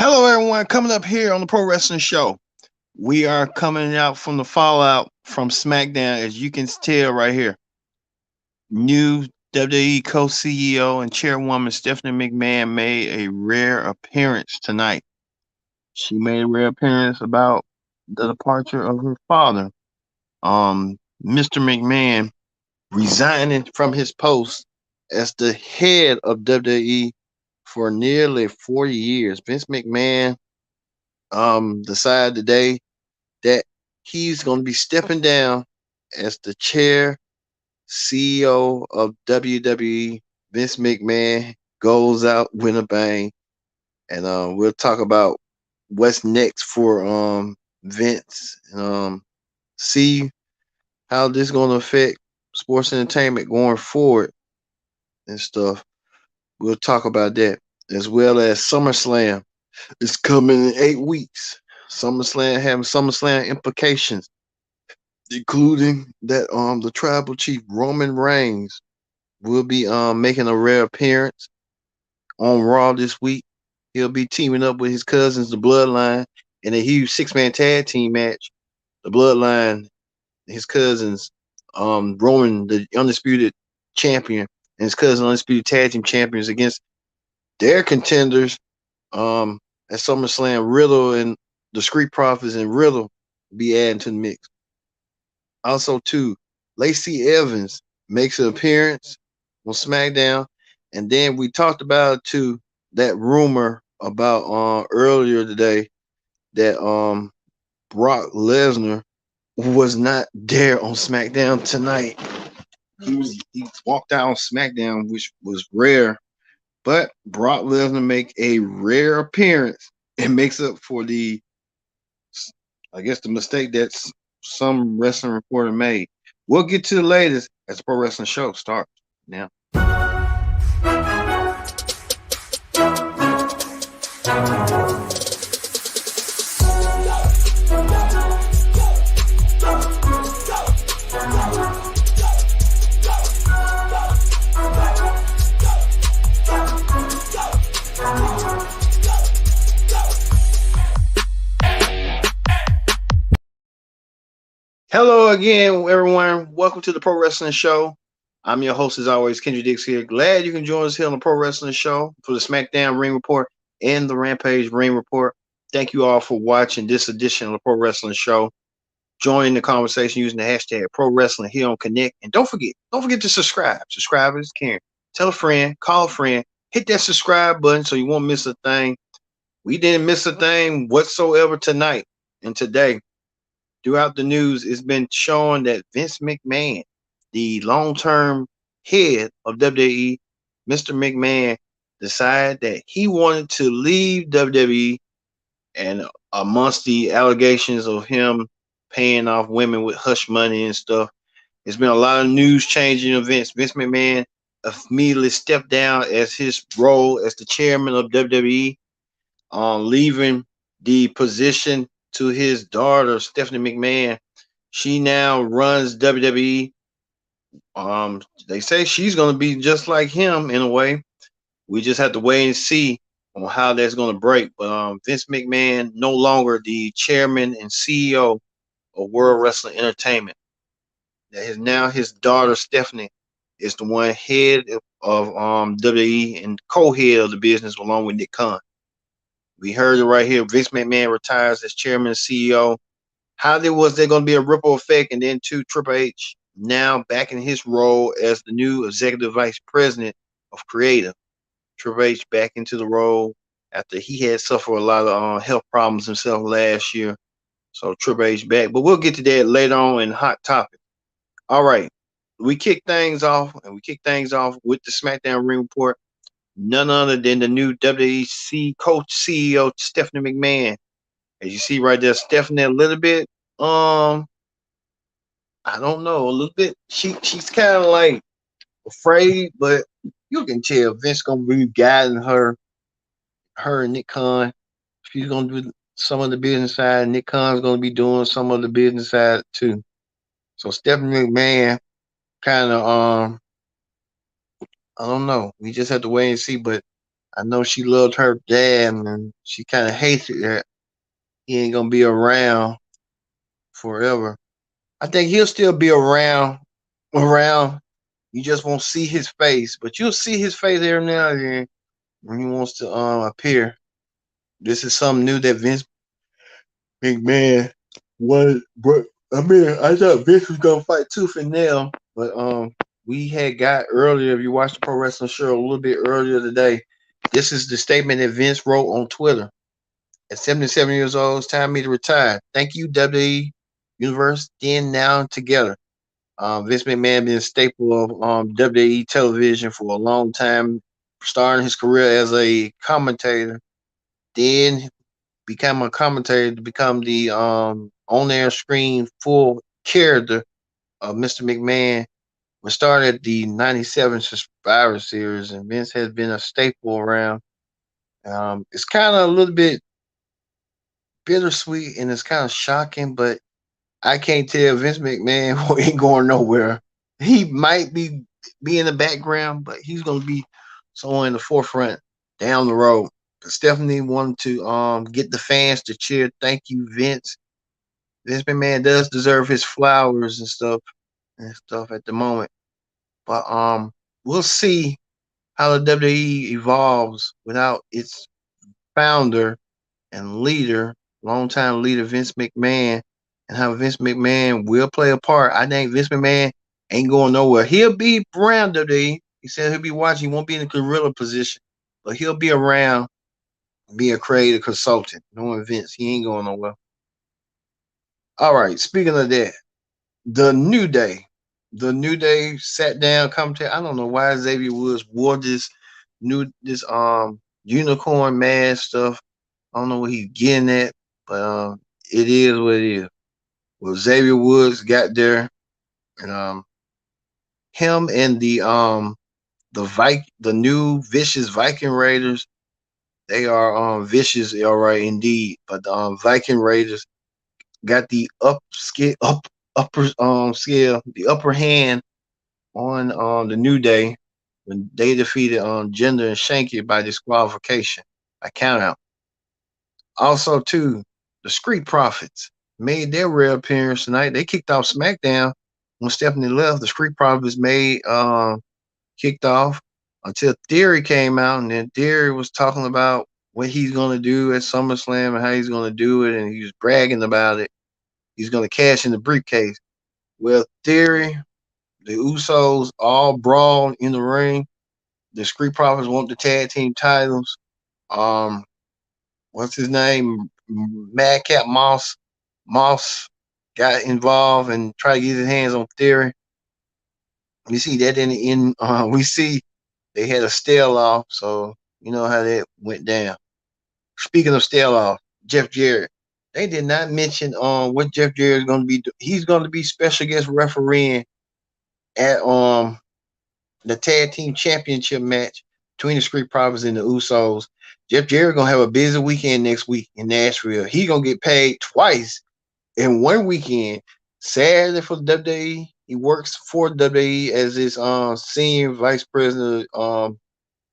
Hello, everyone. Coming up here on the Pro Wrestling Show, we are coming out from the fallout from SmackDown, as you can tell right here. New WWE co-CEO and chairwoman Stephanie McMahon made a rare appearance tonight. She made a rare appearance about the departure of her father, Mr. McMahon, resigning from his post as the head of WWE for nearly 40 years. Vince McMahon decided today that he's going to be stepping down as the chair CEO of WWE. Vince McMahon goes out with a bang, and we'll talk about what's next for Vince, and see how this is going to affect sports entertainment going forward and stuff. We'll talk about that, as well as SummerSlam. It's coming in 8 weeks. SummerSlam having SummerSlam implications, including that the tribal chief Roman Reigns will be making a rare appearance on Raw this week. He'll be teaming up with his cousins, the Bloodline, in a huge six-man tag team match. The Bloodline, his cousins, Roman, the undisputed champion, and his cousin, undisputed tag team champions, against their contenders at SummerSlam. Riddle and the Street Profits and Riddle be adding to the mix. Also, too, Lacey Evans makes an appearance on SmackDown, and then we talked about too that rumor about earlier today that Brock Lesnar was not there on SmackDown tonight. He walked out on SmackDown, which was rare, but Brock Lesnar make a rare appearance and makes up for the mistake that some wrestling reporter made. We'll get to the latest as the Pro Wrestling Show starts now. Hello again, everyone. Welcome to the Pro Wrestling Show. I'm your host, as always, Kendra Dix here. Glad you can join us here on the Pro Wrestling Show for the SmackDown Ring Report and the Rampage Ring Report. Thank you all for watching this edition of the Pro Wrestling Show. Join the conversation using the hashtag Pro Wrestling here on Connect. And don't forget to subscribe. Subscribe is caring. Tell a friend, call a friend, hit that subscribe button so you won't miss a thing. We didn't miss a thing whatsoever tonight and today. Throughout the news, it's been shown that Vince McMahon, the long-term head of WWE, Mr. McMahon, decided that he wanted to leave WWE, and amongst the allegations of him paying off women with hush money and stuff, there's been a lot of news changing events. Vince McMahon immediately stepped down as his role as the chairman of WWE, leaving the position to his daughter, Stephanie McMahon. She now runs WWE. They say she's going to be just like him in a way. We just have to wait and see on how that's going to break. But Vince McMahon no longer the chairman and CEO of World Wrestling Entertainment. Now his daughter Stephanie is the one head of WWE and co-head of the business along with Nick Khan. We heard it right here. Vince McMahon retires as chairman and CEO. How was there going to be a ripple effect? And then Triple H now back in his role as the new executive vice president of creative. Triple H back into the role after he had suffered a lot of health problems himself last year. So Triple H back. But we'll get to that later on in Hot Topic. All right. We kick things off with the SmackDown Ring Report. None other than the new WWE co-CEO Stephanie McMahon. As you see right there, Stephanie a little bit, I don't know, a little bit. She's kind of like afraid, but you can tell Vince gonna be guiding her and Nick Khan. She's gonna do some of the business side, and Nick Khan's gonna be doing some of the business side too. So Stephanie McMahon kind of I don't know. We just have to wait and see, but I know she loved her dad, and she kind of hates it that he ain't gonna be around forever. I think he'll still be around. You just won't see his face, but you'll see his face every now and then when he wants to appear. This is something new that Vince McMahon was. But I mean, I thought Vince was gonna fight tooth and nail, but we had got earlier. If you watched the pro wrestling show a little bit earlier today, this is the statement that Vince wrote on Twitter. At 77 years old, it's time for me to retire. Thank you, WWE Universe. Then now together. Vince McMahon been a staple of WWE television for a long time, starting his career as a commentator, then become a commentator to become the on-air screen full character of Mr. McMahon. We started the '97 Survivor Series, and Vince has been a staple around. It's kind of a little bit bittersweet and it's kind of shocking, but I can't tell Vince McMahon ain't going nowhere. He might be in the background, but he's gonna be somewhere in the forefront down the road. Stephanie wanted to get the fans to cheer. Thank you, Vince. Vince McMahon does deserve his flowers and stuff at the moment. But we'll see how the WWE evolves without its founder and leader, longtime leader Vince McMahon, and how Vince McMahon will play a part. I think Vince McMahon ain't going nowhere. He'll be around WWE. He said he'll be watching. He won't be in a gorilla position, but he'll be around, be a creative consultant. Knowing Vince, he ain't going nowhere. All right. Speaking of that, the New Day. The New Day sat down, commentated. I don't know why Xavier Woods wore this unicorn mask stuff. I don't know what he's getting at, but it is what it is. Well, Xavier Woods got there, and him and the new vicious Viking Raiders, they are vicious, all right, indeed. But the Viking Raiders got the the upper hand on the New Day when they defeated Jinder and Shanky by disqualification by countout. Also, too, the Street Profits made their rare appearance tonight. They kicked off SmackDown when Stephanie left. The Street Profits made kicked off until Theory came out, and then Theory was talking about what he's gonna do at SummerSlam and how he's gonna do it, and he was bragging about it. He's gonna cash in the briefcase. Well, Theory, the Usos all brawled in the ring. The Street Profits want the tag team titles. Um, what's his name? Madcap Moss. Moss got involved and tried to get his hands on Theory. We see that we see they had a stale off, so you know how that went down. Speaking of stale off, Jeff Jarrett. They did not mention what Jeff Jarrett is going to be. He's going to be special guest refereeing at the tag team championship match between the Street Profits and the Usos. Jeff Jarrett gonna have a busy weekend next week in Nashville. He gonna get paid twice in one weekend. Saturday for the WWE. He works for WWE as his senior vice president of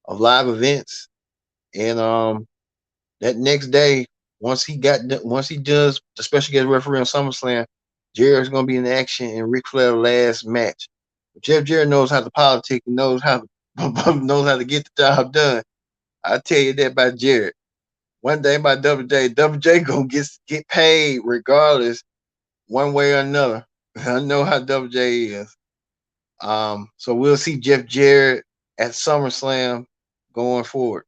live events. And that next day, once he does the special guest referee on SummerSlam, Jarrett's gonna be in action in Ric Flair's last match. Jeff Jarrett knows how to politic and knows how to get the job done. I tell you that about Jarrett. One day about Double J gonna get paid regardless, one way or another. I know how Double J is. So we'll see Jeff Jarrett at SummerSlam going forward.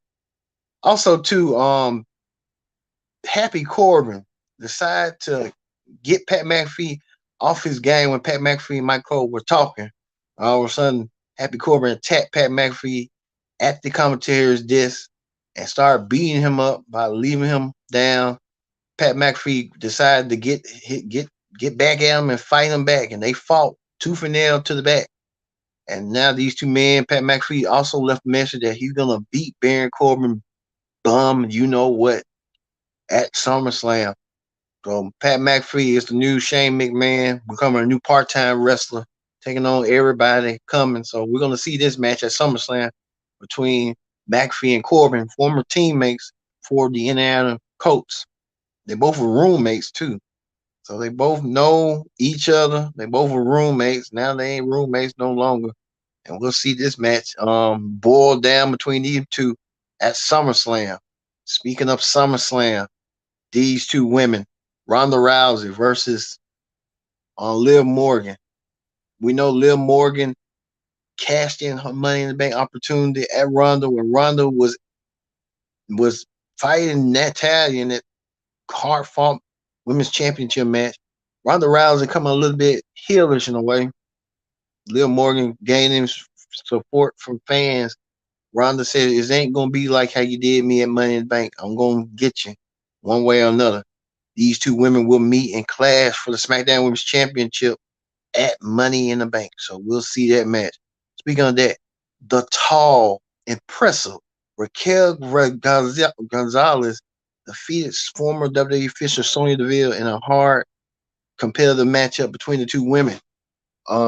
Also, too, Happy Corbin decided to get Pat McAfee off his game when Pat McAfee and Mike Cole were talking. All of a sudden, Happy Corbin attacked Pat McAfee at the commentator's desk and started beating him up by leaving him down. Pat McAfee decided to get back at him and fight him back, and they fought tooth and nail to the back. And now these two men, Pat McAfee also left a message that he's gonna beat Baron Corbin, bum, you know what, at SummerSlam. So Pat McAfee is the new Shane McMahon, becoming a new part-time wrestler, taking on everybody coming. So we're gonna see this match at SummerSlam between McAfee and Corbin, former teammates for the Indiana Colts. They both were roommates too. So they both know each other. They both were roommates. Now they ain't roommates no longer. And we'll see this match boil down between these two at SummerSlam. Speaking of SummerSlam, these two women, Ronda Rousey versus Liv Morgan. We know Liv Morgan cashed in her Money in the Bank opportunity at Ronda when Ronda was fighting Natalia in that hard fought women's championship match. Ronda Rousey coming a little bit heelish in a way. Liv Morgan gaining support from fans. Ronda said, "It ain't gonna be like how you did me at Money in the Bank. I'm gonna get you one way or another." These two women will meet and clash for the SmackDown Women's Championship at Money in the Bank. So we'll see that match. Speaking of that, the tall, impressive Raquel Gonzalez defeated former WWE official Sonya Deville in a hard competitive matchup between the two women.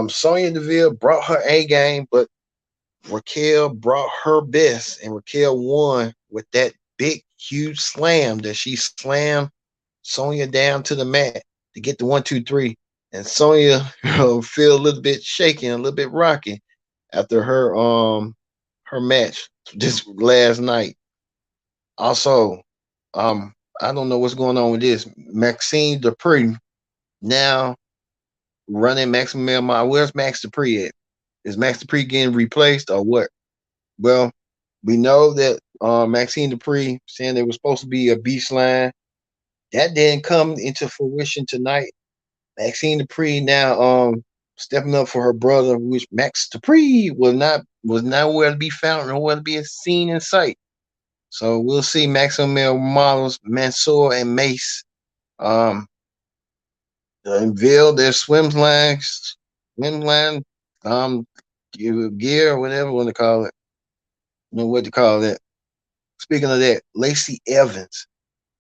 Sonya Deville brought her A game, but Raquel brought her best, and Raquel won with that big, huge slam that she slammed Sonya down to the mat to get the 1, 2, 3. And Sonya feel a little bit shaky, a little bit rocky after her match this last night. Also, I don't know what's going on with this. Maxine Dupree now running Maximum Mile. Where's Max Dupree at? Is Max Dupree getting replaced or what? Well, we know that Maxine Dupree saying there was supposed to be a beach line. That didn't come into fruition tonight. Maxine Dupree now stepping up for her brother, which Max Dupree was nowhere to be found, nowhere to be seen in sight. So we'll see Maximum Male models Mansoor and Mace unveil their swim line, um, gear, or whatever you want to call it. You know what to call that. Speaking of that, Lacey Evans,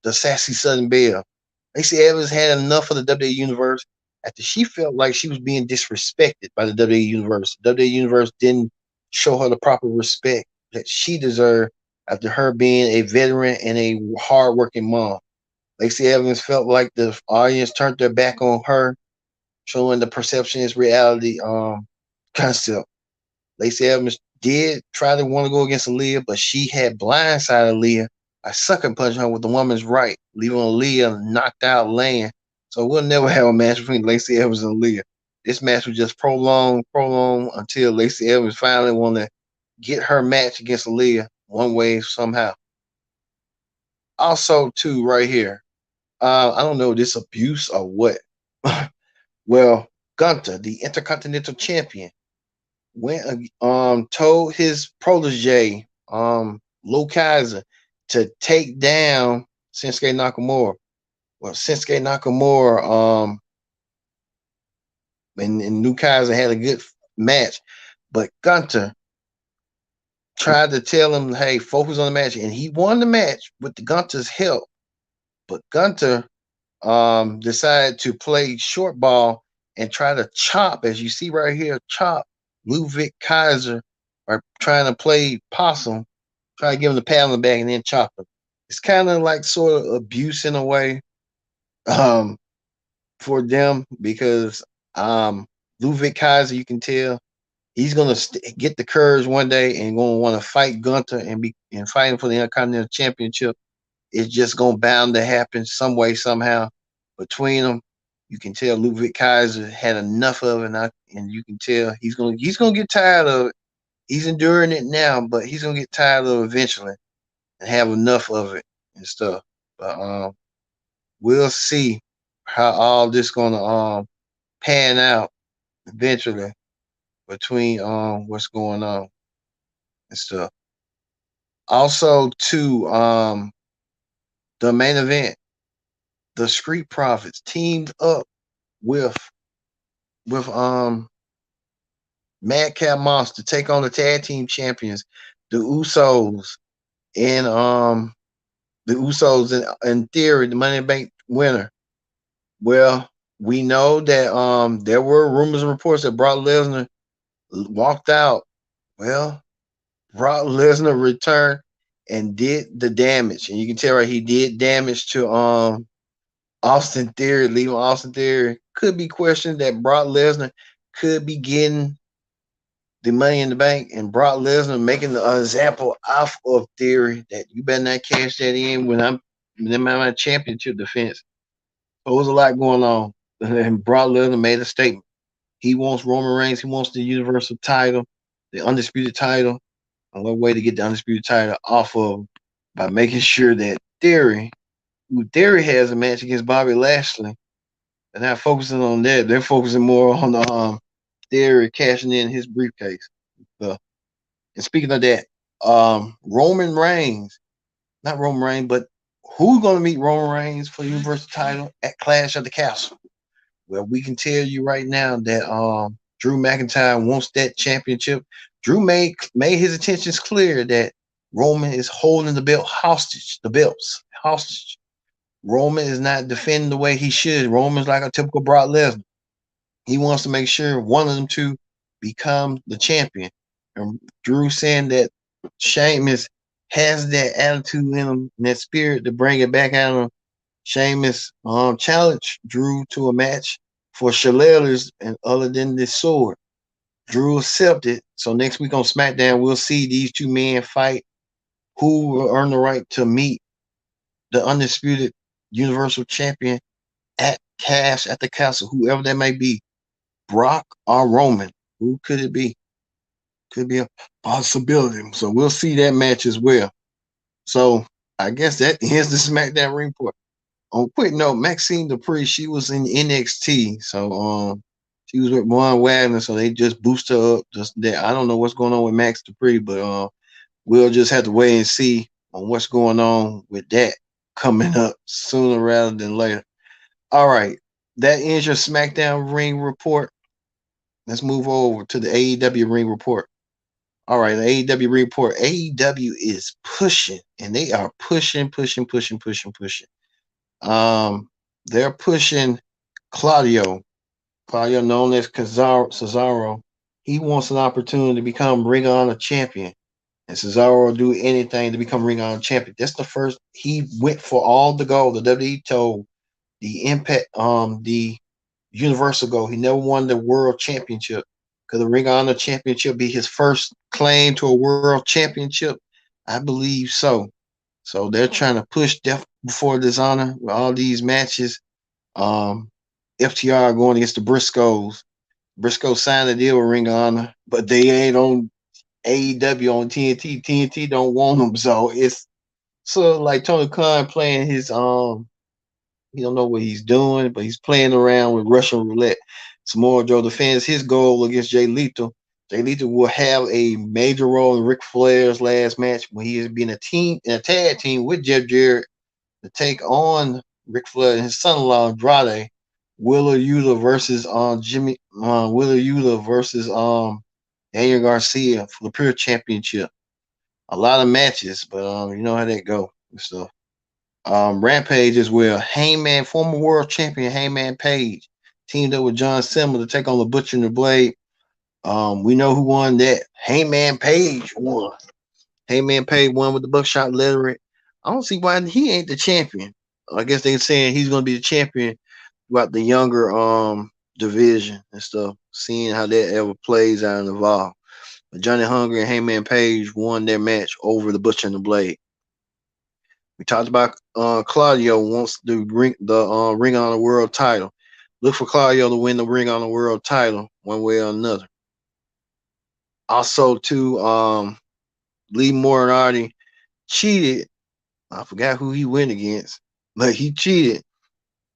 the sassy Southern Belle. Lacey Evans had enough of the WWE Universe after she felt like she was being disrespected by the WWE Universe. The WWE Universe didn't show her the proper respect that she deserved after her being a veteran and a hardworking mom. Lacey Evans felt like the audience turned their back on her, showing the perception is reality concept. Lacey Evans did try to want to go against Aaliyah, but she had blindsided Aaliyah by sucker punching her with the woman's right, leaving Aaliyah knocked out laying. So we'll never have a match between Lacey Evans and Aaliyah. This match was just prolonged until Lacey Evans finally wanted to get her match against Aaliyah one way somehow. Also, too, right here, I don't know this abuse or what. Well, Gunther, the Intercontinental Champion, went told his protege Luke Kaiser to take down Shinsuke Nakamura. Well, Shinsuke Nakamura and Luke Kaiser had a good match, but Gunther tried to tell him, "Hey, focus on the match," and he won the match with the Gunther's help. But Gunther decided to play short ball and try to chop, as you see right here, chop Ludwig Kaiser, or trying to play possum, try to give him the pat on the back and then chop him. It's kind of like sort of abuse in a way um, for them because Ludwig Kaiser, you can tell he's gonna get the courage one day and gonna want to fight Gunther and fighting for the Intercontinental Championship. It's just gonna bound to happen some way somehow between them. You can tell Ludwig Kaiser had enough of it, and you can tell he's gonna get tired of it. He's enduring it now, but he's gonna get tired of it eventually and have enough of it and stuff. But we'll see how all this gonna pan out eventually between what's going on and stuff. Also, to the main event, the Street Profits teamed up with with Madcap Moss to take on the tag team champions, the Usos, and the Usos in theory, the Money in the Bank winner. Well, we know that there were rumors and reports that Brock Lesnar walked out. Well, Brock Lesnar returned and did the damage, and you can tell right he did damage to Austin Theory, leaving Austin Theory. Could be questioned that Brock Lesnar could be getting the money in the bank, and Brock Lesnar making the example off of Theory that you better not cash that in when I'm in my championship defense. So there's a lot going on. And Brock Lesnar made a statement. He wants Roman Reigns. He wants the Universal title, the undisputed title. And one way to get the undisputed title off of by making sure that Theory, who Theory has a match against Bobby Lashley, they're not focusing on that. They're focusing more on the Theory cashing in his briefcase. So, and speaking of that, Roman Reigns, not Roman Reigns, but who's going to meet Roman Reigns for the Universal title at Clash of the Castle? Well, we can tell you right now that Drew McIntyre wants that championship. Drew made his intentions clear that Roman is holding the belt hostage, the belts hostage. Roman is not defending the way he should. Roman's like a typical Brock Lesnar. He wants to make sure one of them two become the champion. And Drew saying that Sheamus has that attitude in him, and that spirit to bring it back out of him. Sheamus challenged Drew to a match for shillelaghs and other than this sword. Drew accepted. So next week on SmackDown, we'll see these two men fight. Who will earn the right to meet the undisputed Universal Champion at Cash at the Castle, whoever that may be, Brock or Roman. Who could it be? Could be a possibility. So we'll see that match as well. So I guess that ends the SmackDown ring report. On a quick note, Maxine Dupree, she was in NXT, so she was with Von Wagner, so they just boosted her up. Just that I don't know what's going on with Max Dupree, but we'll just have to wait and see on what's going on with that coming up sooner rather than later. All right, that ends your SmackDown ring report. Let's move over to the AEW ring report. All right, the AEW ring report. AEW is pushing, and they are pushing, pushing, pushing, pushing, pushing. They're pushing Claudio. Claudio, known as Cesaro. He wants an opportunity to become Ring of Honor champion, and Cesaro will do anything to become Ring of Honor champion. That's the first. He went for all the gold. The WWE told the Impact, the Universal gold. He never won the World Championship because the Ring of Honor Championship be his first claim to a World Championship. I believe so. So they're trying to push Death Before Dishonor with all these matches. Um, FTR going against the Briscoes. Briscoe signed a deal with Ring of Honor, but they ain't on AEW on TNT. TNT don't want them, so it's sort of like Tony Khan playing his he don't know what he's doing, but he's playing around with Russian roulette. Samoa Joe defends his goal against Jay Lethal. Jay Lethal will have a major role in Ric Flair's last match when he is being a tag team with Jeff Jarrett to take on Ric Flair and his son-in-law Andrade. Willer Yuta versus Willer Yuta versus Daniel Garcia for the Pure Championship. A lot of matches, but you know how that go and stuff. Rampage as well. Hangman, former world champion Hangman Page, teamed up with John Cena to take on the Butcher and the Blade. We know who won that. Hangman Page won. Hangman Page won with the buckshot literate. I don't see why he ain't the champion. I guess they're saying he's going to be the champion throughout the younger division and stuff. Seeing how that ever plays out and evolve. But Johnny Hungry and Hangman Page won their match over the Butcher and the Blade. We talked about Claudio wants the Ring on the World title. Look for Claudio to win the Ring on the World title one way or another. Also, too, Lee Moriarty cheated. I forgot who he went against, but he cheated,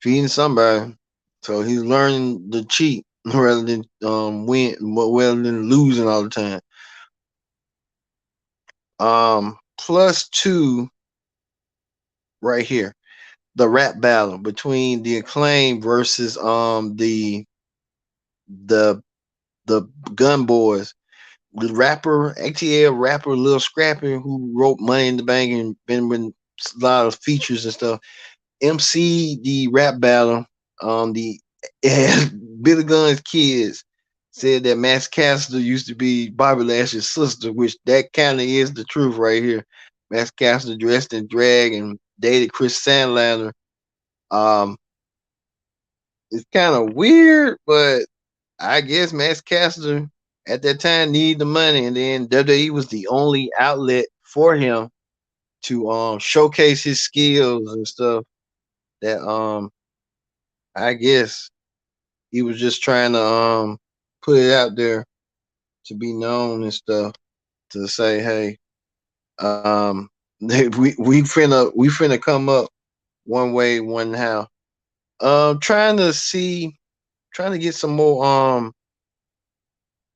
cheating somebody. So he's learning to cheat rather than win, rather than losing all the time. +2 right here. The rap battle between the Acclaim versus the the Gun Boys. The rapper, ATL rapper Lil Scrappy, who wrote Money in the Bank and been with a lot of features and stuff, MC the rap battle. The Billy Gunn's kids said that Max Caster used to be Bobby Lashley's sister, which that kind of is the truth right here. Max Caster dressed in drag and dated Chris Sandlander. Um, it's kind of weird, but I guess Max Caster at that time needed the money, and then WWE was the only outlet for him to showcase his skills and stuff. That I guess he was just trying to put it out there to be known and stuff, to say, hey, we finna come up one way, one how. Trying to get some more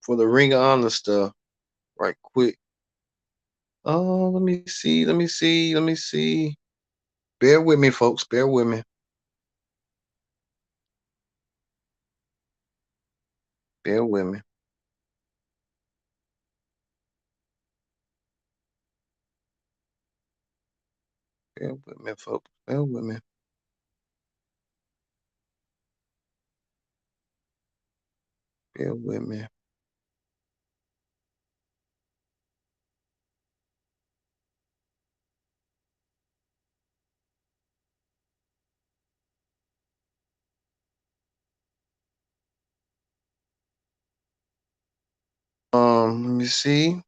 for the Ring of Honor stuff right quick. Oh, let me see. Bear with me, folks. Bear with me. Bear with me. Bear with me, folks. Bear with me. Bear with me. Let me see.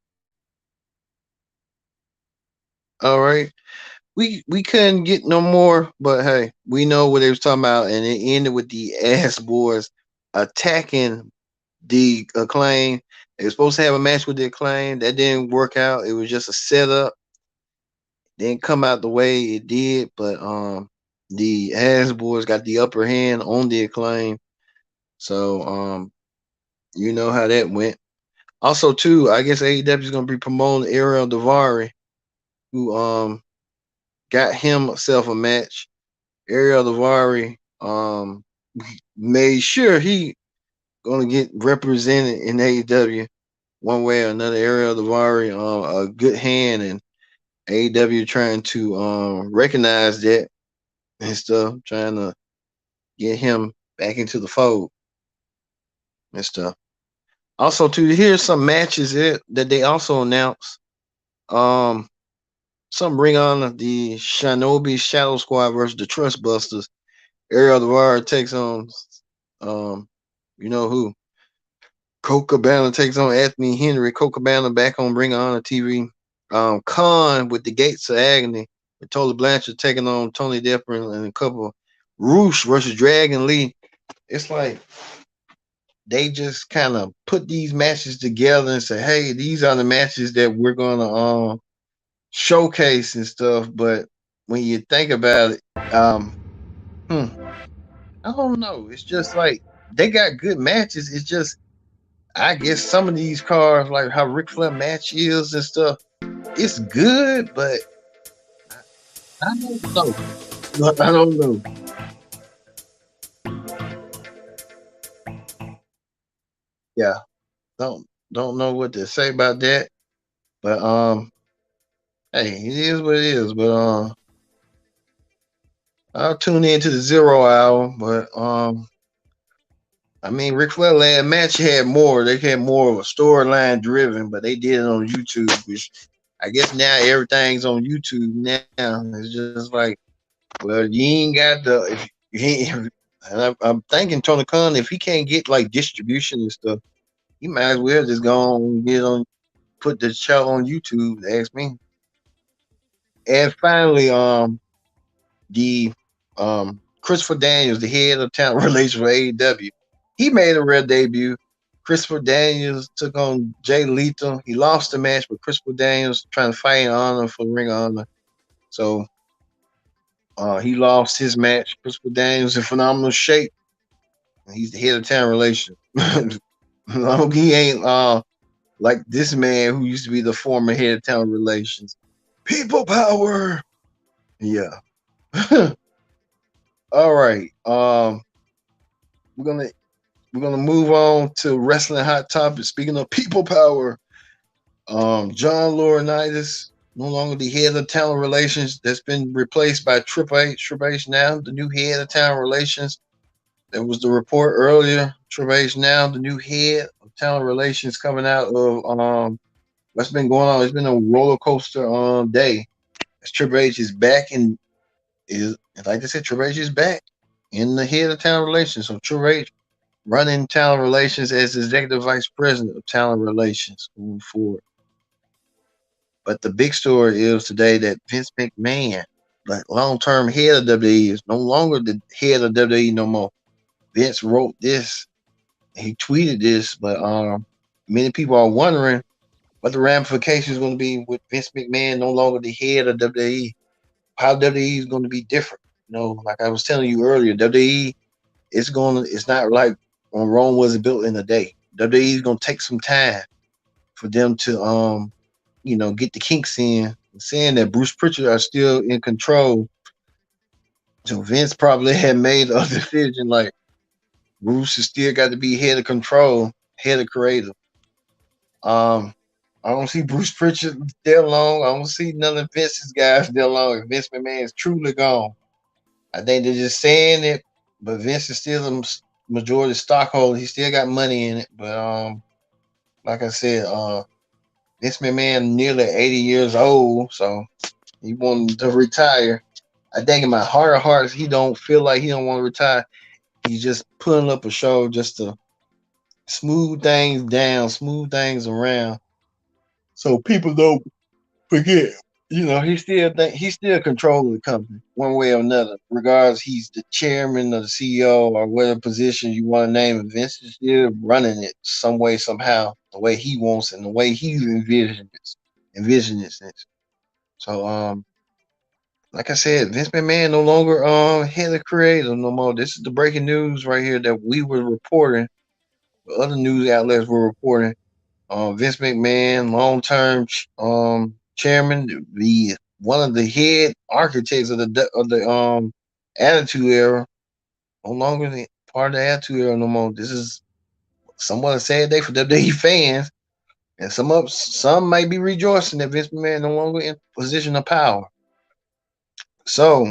All right. We couldn't get no more, but hey, we know what they was talking about, and it ended with the ass boys attacking the Acclaim. They were supposed to have a match with the Acclaim. That didn't work out. It was just a setup. Didn't come out the way it did, but the ass boys got the upper hand on the Acclaim. So you know how that went. Also, too, I guess AEW is gonna be promoting Ariel Davari, who got himself a match. Ariel Davari made sure he gonna get represented in AEW one way or another. Ariel Davari, a good hand, and AEW trying to recognize that and stuff, trying to get him back into the fold and stuff. Also, too, here's some matches that they also announced. Um, some Ring on the Shinobi Shadow Squad versus the Trust Busters. Ariel Davari takes on, you know who? Colt Cabana takes on Anthony Henry. Colt Cabana back on Ring of Honor TV. Khan with the Gates of Agony. With Tully Blanchard taking on Tony Deppen and a couple. Roosh versus Dragon Lee. It's like they just kind of put these matches together and say, hey, these are the matches that we're gonna showcase and stuff. But when you think about it, I don't know. It's just like they got good matches. It's just I guess some of these cards, like how Ric Flair match is and stuff, it's good, but I don't know. I don't know. Yeah, don't know what to say about that. But hey, it is what it is. But I'll tune into the 0 hour. But I mean, Ric Flair last match had more. They had more of a storyline driven, but they did it on YouTube, which I guess now everything's on YouTube now. It's just like, well, you ain't got the if he. And I'm thinking Tony Khan, if he can't get like distribution and stuff, he might as well just go on get on, put the show on YouTube. Ask me. And finally, the Christopher Daniels, the head of talent relations for AEW, he made a real debut. Christopher Daniels took on Jay Lethal. He lost the match, but Christopher Daniels trying to fight in honor for the Ring of Honor. So he lost his match. Christopher Daniels in phenomenal shape. He's the head of talent relations. Long he ain't like this man who used to be the former head of talent relations. People power. Yeah. All right. We're gonna move on to wrestling hot topics. Speaking of people power, John Laurinaitis, no longer the head of talent relations, that's been replaced by Triple H. Triple H now the new head of talent relations. There was the report earlier Triple H now the new head of talent relations coming out of what's been going on. It's been a roller coaster day. As Triple H is back and is like I said, Triple H is back in the head of talent relations. So Triple H running talent relations as executive vice president of talent relations moving forward. But the big story is today that Vince McMahon, like long-term head of WWE, is no longer the head of WWE no more. Vince wrote this, he tweeted this, but many people are wondering what the ramifications is going to be with Vince McMahon no longer the head of WWE. How WWE is going to be different. Like I was telling you earlier, WWE it's not like when Rome wasn't built in a day. WWE is going to take some time for them to get the kinks in. Saying that Bruce Pritchard are still in control. So Vince probably had made a decision like Bruce has still got to be head of control, head of creative. I don't see Bruce Pritchard there long. I don't see none of Vince's guys there long. If Vince McMahon is truly gone, I think they're just saying it, but Vince is still a majority stockholder. He still got money in it, but like I said, Vince McMahon nearly 80 years old, so he wanted to retire. I think in my heart of hearts, he don't feel like he don't want to retire. He's just putting up a show just to smooth things down, smooth things around, so people don't forget. He's still controlling the company one way or another. Regardless, he's the chairman or the CEO or whatever position you want to name it. Vince is still running it some way, somehow, the way he wants and the way he envisions it. So like I said, Vince McMahon no longer head of creative no more. This is the breaking news right here that we were reporting. Other news outlets were reporting. Vince McMahon, long-term chairman, the one of the head architects of the Attitude Era, no longer the part of the Attitude Era no more. This is somewhat a sad day for WWE fans, and some might be rejoicing that Vince McMahon no longer in position of power. So,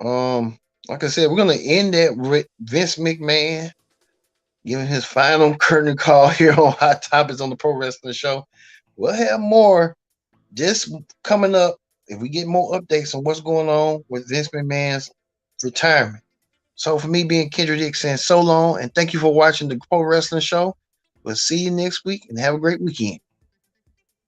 like I said, we're gonna end that with Vince McMahon giving his final curtain call here on Hot Topics on the Pro Wrestling Show. We'll have more just coming up if we get more updates on what's going on with Vince McMahon's retirement. So for me being Kendrick Dick saying so long and thank you for watching the Pro Wrestling Show. We'll see you next week and have a great weekend.